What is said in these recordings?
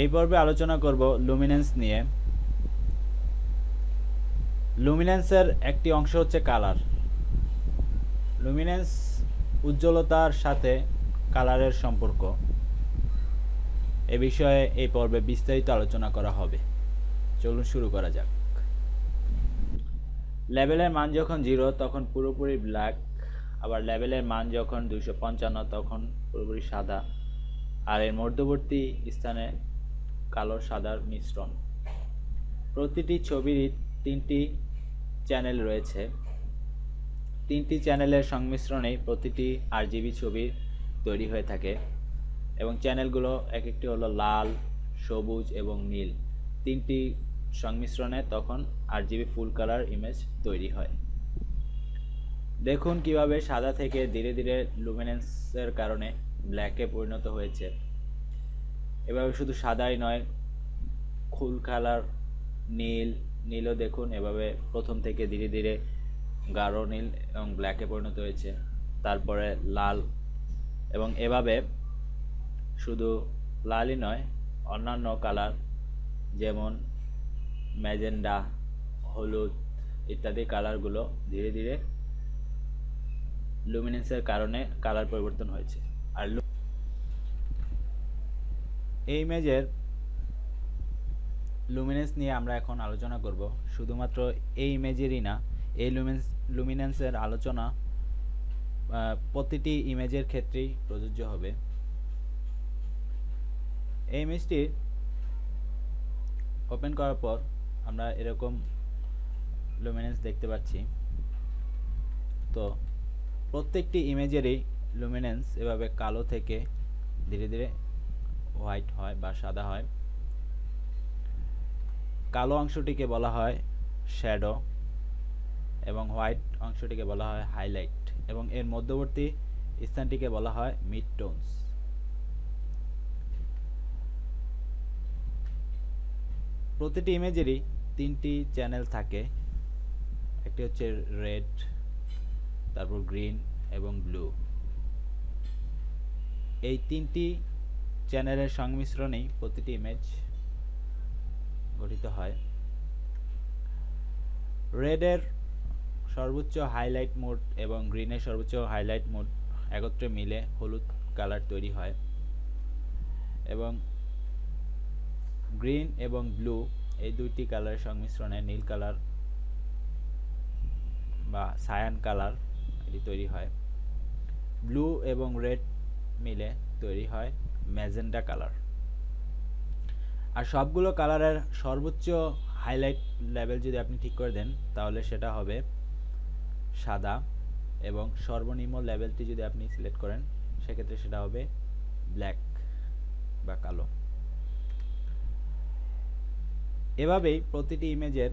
এই পর্বে আলোচনা করব লুমিনেন্স নিয়ে। লুমিনেন্সের একটি অংশ হচ্ছে কালার। লুমিনেন্স উজ্জ্বলতার সাথে কালারের সম্পর্ক, এ বিষয়ে এই পর্বে বিস্তারিত আলোচনা করা হবে। চলুন শুরু করা যাক। লেভেলের মান যখন 0 তখন পুরোপুরি ব্ল্যাক, আবার লেভেলের মান যখন 255 তখন পুরোপুরি সাদা, আর এর মধ্যবর্তী স্থানে কালো সাদার মিশ্রণ। প্রতিটি ছবিরই 3টি চ্যানেল রয়েছে। 3টি চ্যানেলের সংমিশ্রণেই প্রতিটি আরজিবি ছবি তৈরি হয়ে থাকে, এবং চ্যানেলগুলো এক একটি হলো লাল, সবুজ এবং নীল। 3টি সংমিশ্রণে তখন আরজিবি ফুল কালার ইমেজ তৈরি হয়। দেখুন কিভাবে সাদা থেকে ধীরে ধীরে লুমিনেন্সের কারণে ব্ল্যাকে পরিণত হয়েছে। এভাবে শুধু সাদাই নয়, ফুল কালার নীলও দেখুন এভাবে প্রথম থেকে ধীরে ধীরে গাঢ় নীল এবং ব্ল্যাকে পরিণত হয়েছে, তারপরে লাল, এবং এভাবে শুধু লালই নয়, অন্যান্য কালার যেমন ম্যাজেন্ডা, হলুদ ইত্যাদি কালারগুলো ধীরে ধীরে লুমিনেন্সের কারণে কালার পরিবর্তন হয়েছে। আর এই ইমেজের লুমিনেন্স নিয়ে আমরা এখন আলোচনা করব। শুধুমাত্র এই ইমেজেরই না, এই লুমিনেন্সের আলোচনা প্রতিটি ইমেজের ক্ষেত্রেই প্রযোজ্য হবে। এই ইমেজটি ওপেন করার পর আমরা এরকম লুমিনেন্স দেখতে পাচ্ছি। তো প্রত্যেকটি ইমেজেরই লুমিনেন্স এভাবে কালো থেকে ধীরে ধীরে হোয়াইট হয় বা সাদা হয়। কালো অংশটিকে বলা হয় শ্যাডো এবং হোয়াইট অংশটিকে বলা হয় হাইলাইট, এবং এর মধ্যবর্তী স্থানটিকে বলা হয় মিড টোনস। প্রতিটি ইমেজেরই 3টি চ্যানেল থাকে। একটি হচ্ছে রেড, তারপর গ্রিন এবং ব্লু। এই 3টি চ্যানেলের সংমিশ্রণেই প্রতিটি ইমেজ গঠিত হয়। রেডের সর্বোচ্চ হাইলাইট মোড এবং গ্রিনের সর্বোচ্চ হাইলাইট মোড একত্রে মিলে হলুদ কালার তৈরি হয়, এবং গ্রিন এবং ব্লু এই দুইটি কালারের সংমিশ্রণে নীল কালার বা সায়ান কালার এটি তৈরি হয়। ব্লু এবং রেড মিলে তৈরি হয় ম্যাজেন্ডা কালার। আর সবগুলো কালারের সর্বোচ্চ হাইলাইট লেভেল যদি আপনি ঠিক করে দেন তাহলে সেটা হবে সাদা, এবং সর্বনিম্ন লেভেলটি যদি আপনি সিলেক্ট করেন সেক্ষেত্রে সেটা হবে ব্ল্যাক বা কালো। এভাবেই প্রতিটি ইমেজের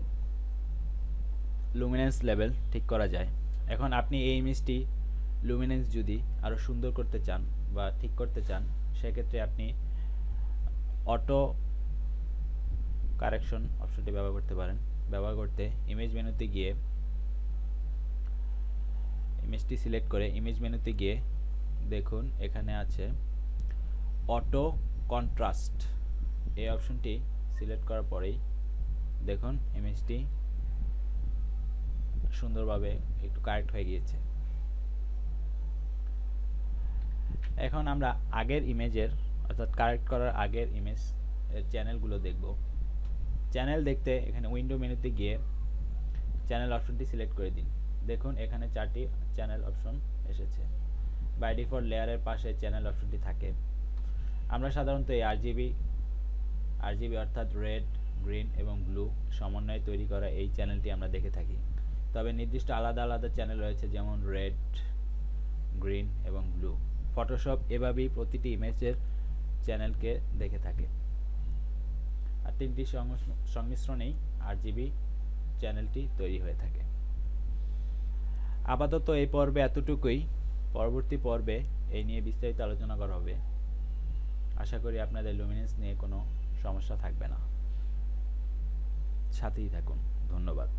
লুমিনেন্স লেভেল ঠিক করা যায়। এখন আপনি এই ইমেজটি লুমিনেন্স যদি আরও সুন্দর করতে চান বা ঠিক করতে চান সেক্ষেত্রে আপনি অটো কারেকশন অপশনটি ব্যবহার করতে পারেন। ব্যবহার করতে ইমেজ মেনুতে গিয়ে ইমেজটি সিলেক্ট করে ইমেজ মেনুতে গিয়ে দেখুন এখানে আছে অটো কন্ট্রাস্ট। এই অপশনটি সিলেক্ট করার পরেই দেখুন ইমেজটি সুন্দরভাবে একটু কারেক্ট হয়ে গিয়েছে। এখন আমরা আগের ইমেজের অর্থাৎ কারেক্ট করার আগের ইমেজ চ্যানেলগুলো দেখব। চ্যানেল দেখতে এখানে উইন্ডো মেনুতে গিয়ে চ্যানেল অপশনটি সিলেক্ট করে দিন। দেখুন এখানে 4টি চ্যানেল অপশন এসেছে। বাই ডিফল্ট লেয়ারের পাশে চ্যানেল অপশনটি থাকে। আমরা সাধারণত এই আরজিবি অর্থাৎ রেড, গ্রিন এবং ব্লু সমন্বয়ে তৈরি করা এই চ্যানেলটি আমরা দেখে থাকি। তবে নির্দিষ্ট আলাদা আলাদা চ্যানেল রয়েছে, যেমন রেড, গ্রিন এবং ব্লু। ফটোশপ এভাবেই প্রতিটি ইমেজের চ্যানেলকে দেখে থাকে। আর 3টি সংমিশ্রণেই আরজিবি চ্যানেলটি তৈরি হয়ে থাকে। আপাতত এই পর্বে এতটুকুই। পরবর্তী পর্বে এই নিয়ে বিস্তারিত আলোচনা করা হবে। আশা করি আপনাদের লুমিনেন্স নিয়ে কোনো সমস্যা থাকবে না। সাথেই থাকুন। ধন্যবাদ।